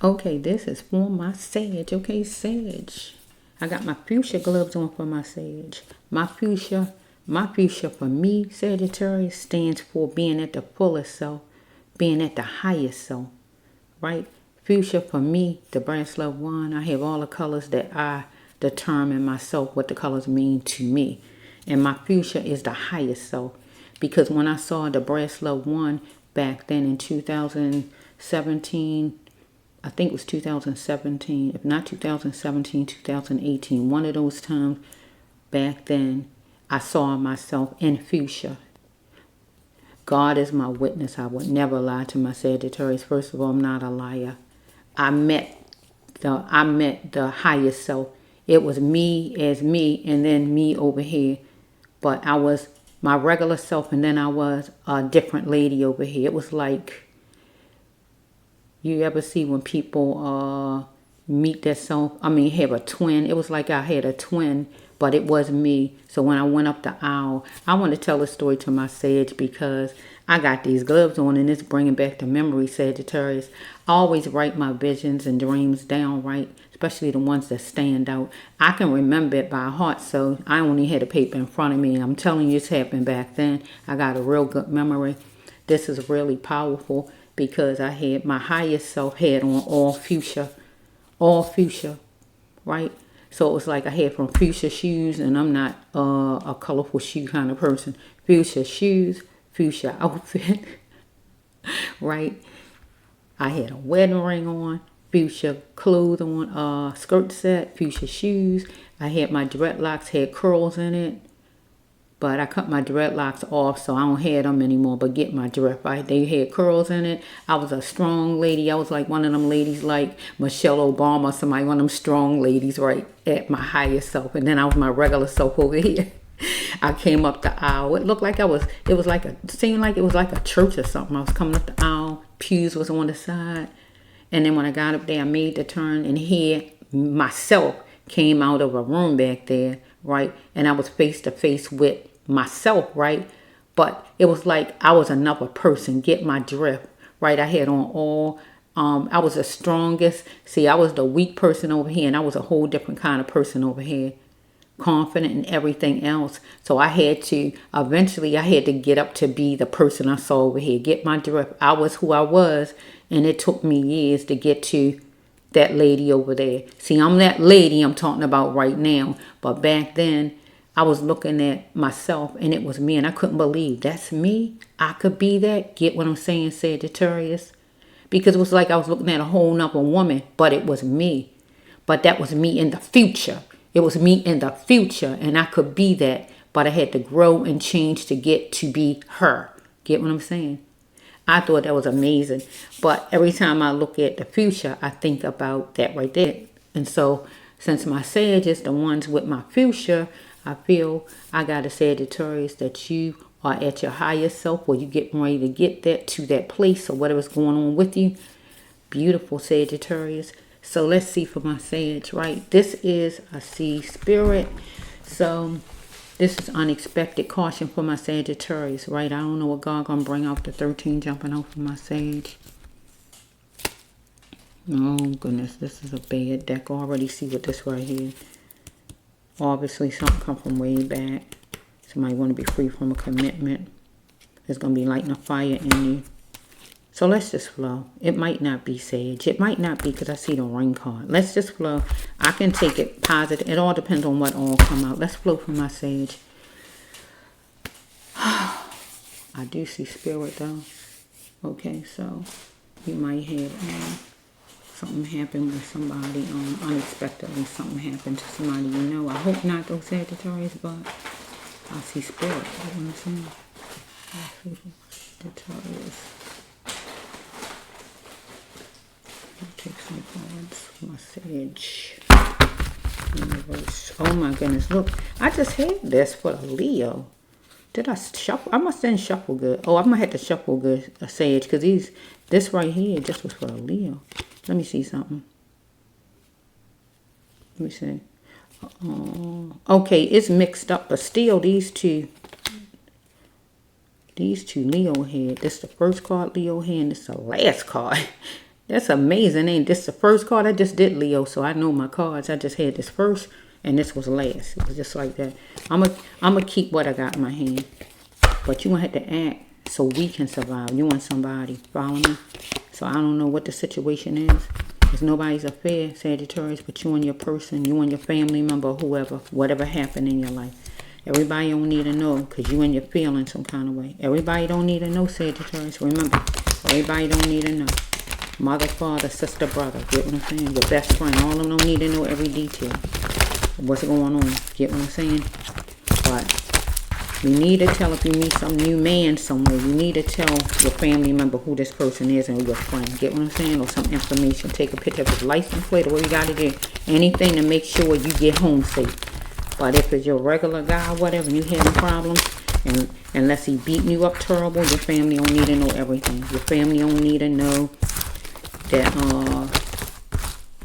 Okay, this is for my Sag. Okay, Sag. I got my fuchsia gloves on for my Sag. My fuchsia for me, Sagittarius, stands for being at the fullest self, being at the highest self, right? Fuchsia for me, the brass love wand, I have all the colors that I determine myself what the colors mean to me. And my fuchsia is the highest self. Because when I saw the brass love wand back then in 2017, I think it was 2017, if not 2017, 2018, one of those times back then, I saw myself in fuchsia. God is my witness. I would never lie to my Sagittarius. First of all, I'm not a liar. I met the highest self. It was me as me and then me over here. But I was my regular self and then I was a different lady over here. It was like, you ever see when people meet their self? I mean, have a twin. It was like I had a twin, but it was me. So when I went up the aisle, I want to tell a story to my Sag because I got these gloves on and it's bringing back the memory, Sagittarius. I always write my visions and dreams down, right? Especially the ones that stand out. I can remember it by heart, so I only had a paper in front of me. I'm telling you, it's happened back then. I got a real good memory. This is really powerful because I had my highest self had on all fuchsia, right? So it was like I had from fuchsia shoes, and I'm not a colorful shoe kind of person. Fuchsia shoes, fuchsia outfit, right? I had a wedding ring on, fuchsia clothes on, skirt set, fuchsia shoes. I had my dreadlocks, had curls in it. But I cut my dreadlocks off, so I don't have them anymore. But get my drift, right? They had curls in it. I was a strong lady. I was like one of them ladies like Michelle Obama, somebody, one of them strong ladies, right? At my highest self. And then I was my regular self over here. I came up the aisle. It looked like seemed like it was like a church or something. I was coming up the aisle. Pews was on the side. And then when I got up there, I made the turn. And here, myself came out of a room back there, right? And I was face to face with myself, right? But it was like I was another person. Get my drift, right? I had on all I was the strongest. See, I was the weak person over here, and I was a whole different kind of person over here, confident in everything else. So I had to get up to be the person I saw over here. Get my drift. I was who I was, and it took me years to get to that lady over there. See, I'm that lady I'm talking about right now. But back then, I was looking at myself and it was me. And I couldn't believe that's me. I could be that. Get what I'm saying, Sagittarius? Because it was like I was looking at a whole nother woman. But it was me. But that was me in the future. It was me in the future. And I could be that. But I had to grow and change to get to be her. Get what I'm saying? I thought that was amazing. But every time I look at the future, I think about that right there. And so since my Sag is the ones with my future, I feel I got a Sagittarius that you are at your highest self or you getting ready to get that to that place or whatever's going on with you. Beautiful Sagittarius. So let's see for my Sag, right? This is a sea spirit. So this is unexpected caution for my Sagittarius, right? I don't know what God gonna bring out the 13 jumping out for my Sag. Oh goodness, this is a bad deck. I already see what this right here. Obviously something come from way back. Somebody want to be free from a commitment. There's gonna be lighting a fire in you. So let's just flow. It might not be Sag. It might not be because I see the ring card. Let's just flow. I can take it positive. It all depends on what all come out. Let's flow from my Sag. I do see spirit though. Okay, so you might have something happen with somebody unexpectedly. Something happened to somebody you know. I hope not those Sagittarius, but I see spirit. You know what I'm saying? I see Sagittarius. Take some cards for my Sage. Universe. Oh my goodness, look. I just had this for the Leo. Did I shuffle? I must didn't shuffle good. Oh, I might have to shuffle good a Sage because this right here just was for a Leo. Let me see something. Let me see. Okay, it's mixed up, but still these two Leo had. This is the first card Leo had, and this is the last card. That's amazing. Ain't this the first card? I just did Leo, so I know my cards. I just had this first, and this was last. It was just like that. I'm a keep what I got in my hand. But you gonna have to act so we can survive. You want somebody, follow me? So I don't know what the situation is. Because nobody's affair, Sagittarius, but you and your person, you and your family member, whoever, whatever happened in your life. Everybody don't need to know because you and your feeling some kind of way. Everybody don't need to know, Sagittarius. Remember, everybody don't need to know. Mother, father, sister, brother. Get what I'm saying? Your best friend. All of them don't need to know every detail. What's going on? Get what I'm saying? But you need to tell if you meet some new man somewhere. You need to tell your family member who this person is and your friend. Get what I'm saying? Or some information. Take a picture of his license plate or what you got to do. Anything to make sure you get home safe. But if it's your regular guy or whatever, you having problems, and unless he beating you up terrible, your family don't need to know everything. Your family don't need to know that,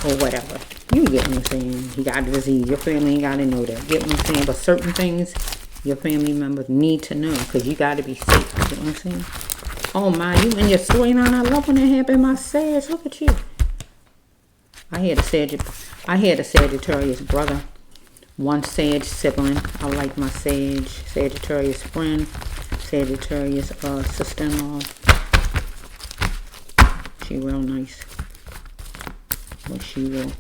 or whatever. You get what I'm saying? He got a disease. Your family ain't got to know that. Get what I'm saying? But certain things your family members need to know because you got to be safe. Get what I'm saying? Oh my, you in your storyline. I love when that happened. My Sag, look at you. I had a Sagittarius brother. One Sag sibling. I like my Sagittarius friend. Sagittarius sister-in-law. She real nice. But she will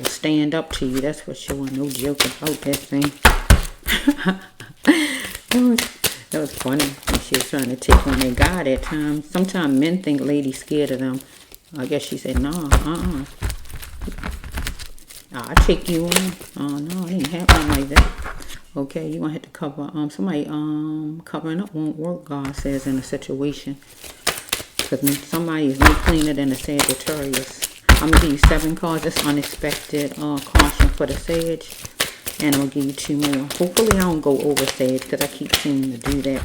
stand up to you. That's for sure. No joke about that thing. that was funny when she was trying to take on that guy that time. Sometimes men think ladies scared of them. I guess she said, no, I'll take you on. Oh no, it ain't happening like that. Okay, you're gonna have to cover somebody covering up won't work, God says, in a situation. Because somebody is no cleaner than a Sagittarius. I'm gonna give you 7 cards. That's unexpected caution for the Sage. And I'll give you 2 more. Hopefully I don't go over Sage because I keep seeming to do that.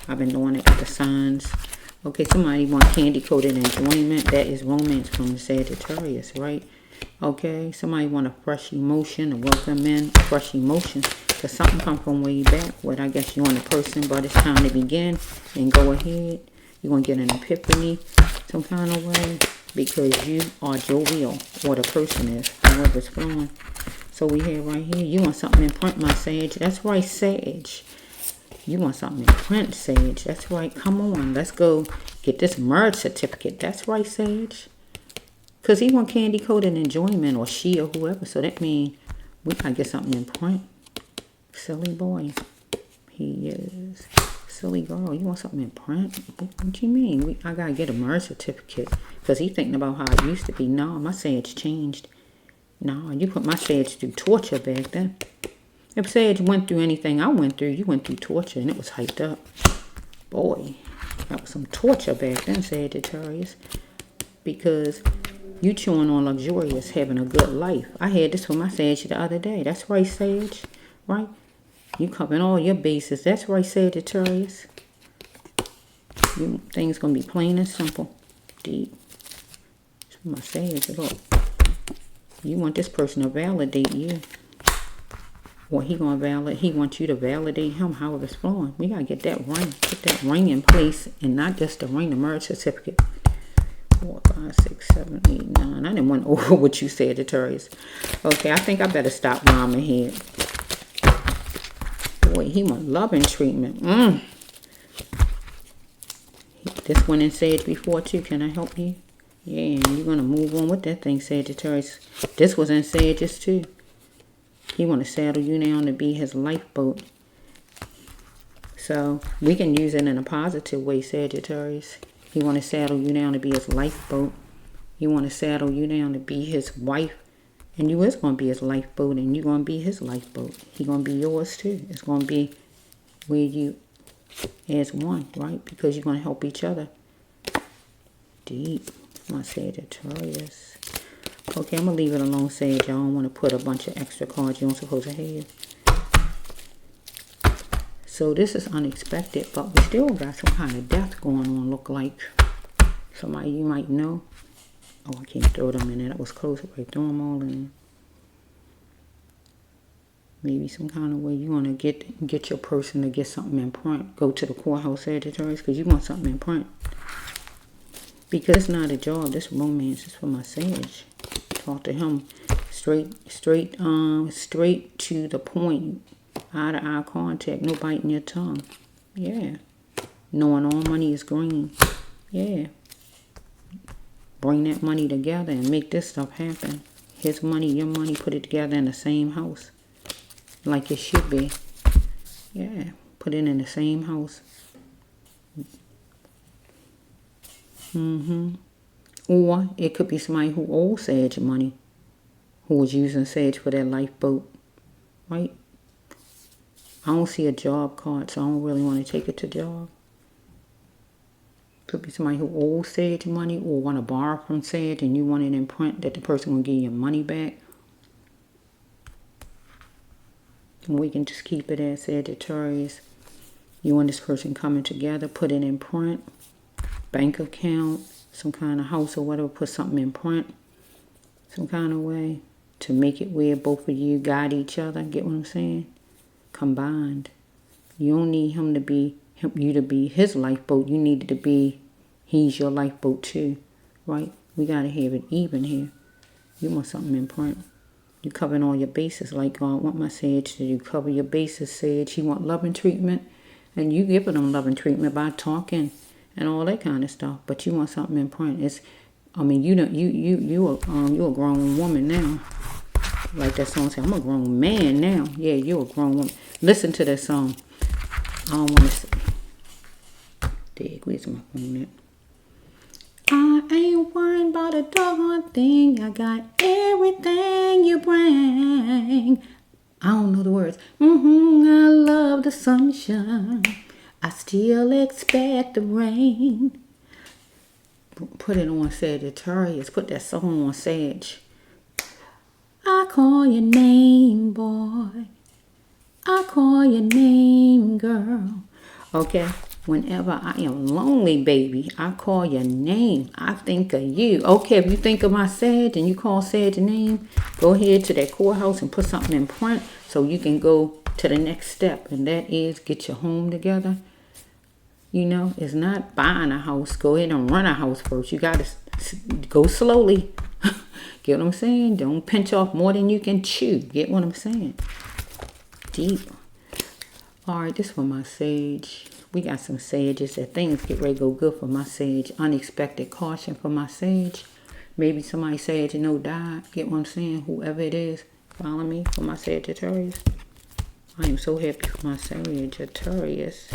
I've been doing it with the signs. Okay, somebody want candy-coated enjoyment. That is romance from the Sagittarius, right? Okay, somebody want a fresh emotion, a welcome in, a fresh emotion. Because something come from way back. What I guess you want a person, but it's time to begin and go ahead. You're going to get an epiphany some kind of way because you are jovial, or the person is, however it's flowing. So we have right here, you want something in print, my Sage. That's right, Sage. You want something in print, Sage. That's right. Come on, let's go get this marriage certificate. That's right, Sage. Because he want candy-coated enjoyment, or she, or whoever. So that means we gotta get something in print. Silly boy. He is. Silly girl. You want something in print? What you mean? I gotta get a marriage certificate. Because he thinking about how it used to be. No, my Sage changed. No, you put my Sage through torture back then. If Sage went through anything I went through, you went through torture and it was hyped up. Boy, that was some torture back then, Sagittarius. Because you chewing on luxurious, having a good life. I had this for my Sage the other day. That's right, Sage. Right? You covering all your bases. That's right, Sagittarius. Things going to be plain and simple. Deep. That's my Sage. Look. You want this person to validate you. Or he wants you to validate him, however it's flowing. We got to get that ring. Put that ring in place. And not just the ring, the marriage certificate. 4, 5, 6, 7, 8, 9. I didn't want over what you said, Sagittarius. Okay, I think I better stop while I'm ahead. Boy, he want loving treatment. This one in Sage before too. Can I help you? Yeah, and you're going to move on with that thing, Sagittarius. This was in Sages too. He want to saddle you down to be his lifeboat. So we can use it in a positive way, Sagittarius. He want to saddle you down to be his lifeboat. He want to saddle you down to be his wife. And you is going to be his lifeboat. And you're going to be his lifeboat. He going to be yours too. It's going to be where you as one, right? Because you're going to help each other. Deep. My Sagittarius. Okay, I'm going to leave it alone, Sage. I don't want to put a bunch of extra cards you don't supposed to have. So this is unexpected, but we still got some kind of death going on, look like. Somebody you might know. Oh, I can't throw them in there. That was close. I throw them all in there. Maybe some kind of way you want to get your person to get something in print. Go to the courthouse, Sagittarius, because you want something in print. Because it's not a job. This romance is for my Sage. Talk to him straight to the point. Eye-to-eye contact. No biting your tongue. Yeah. Knowing all money is green. Yeah. Bring that money together and make this stuff happen. His money, your money, put it together in the same house. Like it should be. Yeah. Put it in the same house. Or it could be somebody who owes Sage money. Who was using Sage for their lifeboat. Right? I don't see a job card, so I don't really want to take it to job. Could be somebody who owes Sage money or want to borrow from Sage and you want it in print that the person will give you your money back. And we can just keep it as Sagittarius. You and this person coming together, put it in print. Bank account, some kind of house or whatever, put something in print. Some kind of way to make it where both of you guide each other. Get what I'm saying? Combined. You don't need him to be you to be his lifeboat. You need it to be he's your lifeboat too, right? We gotta have it even here. You want something in print. You covering all your bases like God want my Sage to do. Cover your bases, Sage. He want loving treatment, and you giving him loving treatment by talking and all that kind of stuff. But you want something in print. It's, I mean, you a grown woman now. Like that song said, I'm a grown man now. Yeah, you're a grown woman. Listen to that song. I don't want to say. Dig, where's my phone at? I ain't worried about a doggone thing. I got everything you bring. I don't know the words. I love the sunshine. I still expect the rain. Put it on Sagittarius. Put that song on Sage. I call your name, boy. I call your name, girl. Okay? Whenever I am lonely, baby, I call your name. I think of you. Okay, if you think of my Sage and you call Sage a name, go ahead to that courthouse and put something in print so you can go to the next step. And that is get your home together. You know, it's not buying a house. Go ahead and run a house first. You got to go slowly. Get what I'm saying? Don't pinch off more than you can chew. Get what I'm saying? Deep. All right, this for my Sage. We got some Sages that things get ready to go good for my Sage. Unexpected caution for my Sage. Maybe somebody Sage died. Get what I'm saying? Whoever it is. Follow me for my Sagittarius. I am so happy for my Sagittarius.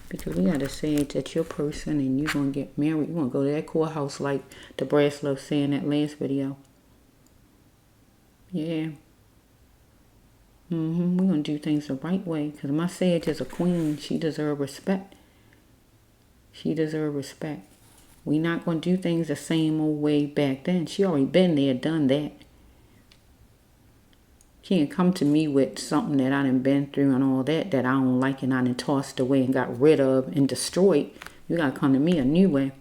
Because we got a Sage that your person and you're going to get married. You're going to go to that courthouse like DeBbarge Song said in that last video. Yeah. We're going to do things the right way. Because my Sage is a queen. She deserves respect. She deserves respect. We're not going to do things the same old way back then. She already been there, done that. She can't come to me with something that I done been through and all that I don't like and I done tossed away and got rid of and destroyed. You got to come to me a new way.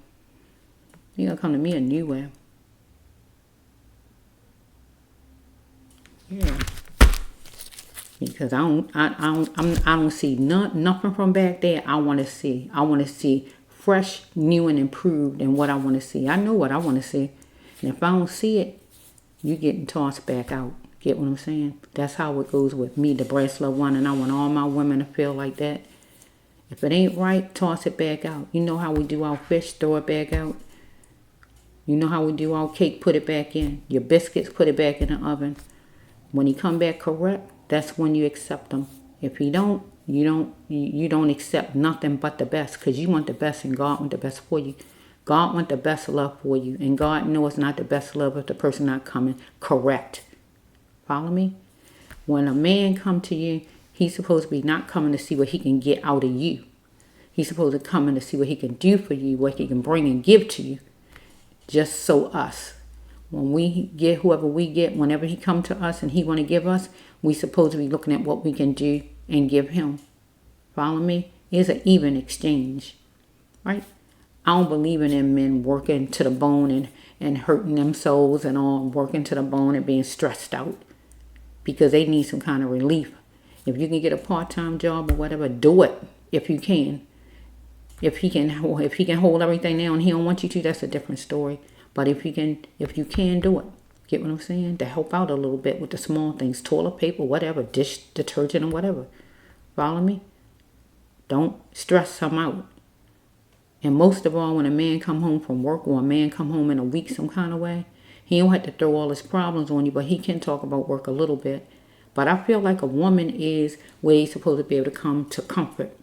You got to come to me a new way. Yeah. Because I don't see nothing from back there. I want to see fresh, new, and improved in what I want to see. I know what I want to see, and if I don't see it, you getting tossed back out. Get what I'm saying? That's how it goes with me, the Bracelet one, and I want all my women to feel like that. If it ain't right, toss it back out. You know how we do our fish, throw it back out. You know how we do our cake, put it back in. Your biscuits, put it back in the oven. When he come back correct, that's when you accept them. If he don't, you don't accept nothing but the best, because you want the best and God want the best for you. God want the best love for you, and God knows it's not the best love if the person not coming correct. Follow me? When a man come to you, he's supposed to be not coming to see what he can get out of you. He's supposed to come in to see what he can do for you, what he can bring and give to you. Just so us. When we get whoever we get, whenever he come to us and he want to give us, we supposed to be looking at what we can do and give him. Follow me? It's an even exchange. Right? I don't believe in them men working to the bone and hurting themselves and all, working to the bone and being stressed out. Because they need some kind of relief. If you can get a part-time job or whatever, do it if you can. If he can hold everything down and he don't want you to, that's a different story. But if you can do it, get what I'm saying? To help out a little bit with the small things, toilet paper, whatever, dish detergent or whatever. Follow me? Don't stress him out. And most of all, when a man come home from work or a man come home in a week some kind of way, he don't have to throw all his problems on you, but he can talk about work a little bit. But I feel like a woman is where he's supposed to be able to come to comfort.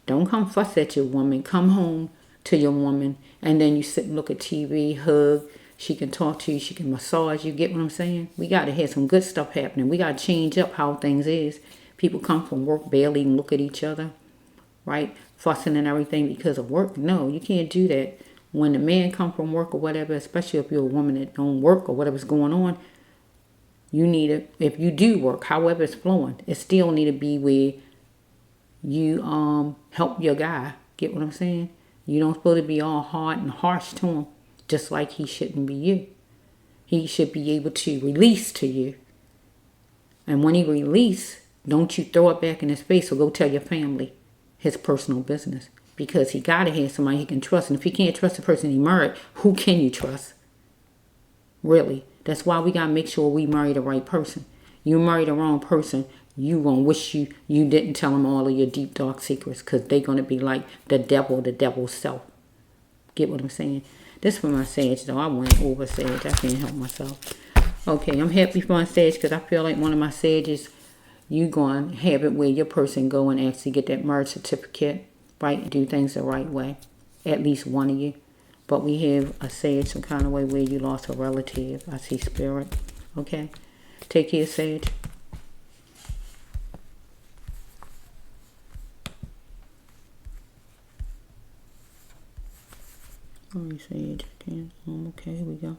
Don't come fuss at your woman. Come home to your woman and then you sit and look at TV, hug. She can talk to you. She can massage you. Get what I'm saying? We got to have some good stuff happening. We got to change up how things is. People come from work, barely even look at each other, right? Fussing and everything because of work. No, you can't do that. When a man come from work or whatever, especially if you're a woman that don't work or whatever's going on, you need to, if you do work, however it's flowing, it still need to be where you help your guy. Get what I'm saying? You don't supposed to be all hard and harsh to him, just like he shouldn't be you. He should be able to release to you. And when he release, don't you throw it back in his face or go tell your family his personal business. Because he got to have somebody he can trust. And if he can't trust the person he married, who can you trust? Really. That's why we got to make sure we marry the right person. You marry the wrong person, you going to wish you didn't tell them all of your deep, dark secrets. Because they're going to be like the devil's self. Get what I'm saying? This for my Sag, though. I went over Sag. I can't help myself. Okay, I'm happy for my Sag because I feel like one of my Sages, you going to have it where your person go and actually get that marriage certificate, right? Do things the right way. At least one of you. But we have a Sag some kind of way where you lost a relative. I see spirit. Okay? Take care, Sag. Let me Sag again. Okay, here we go.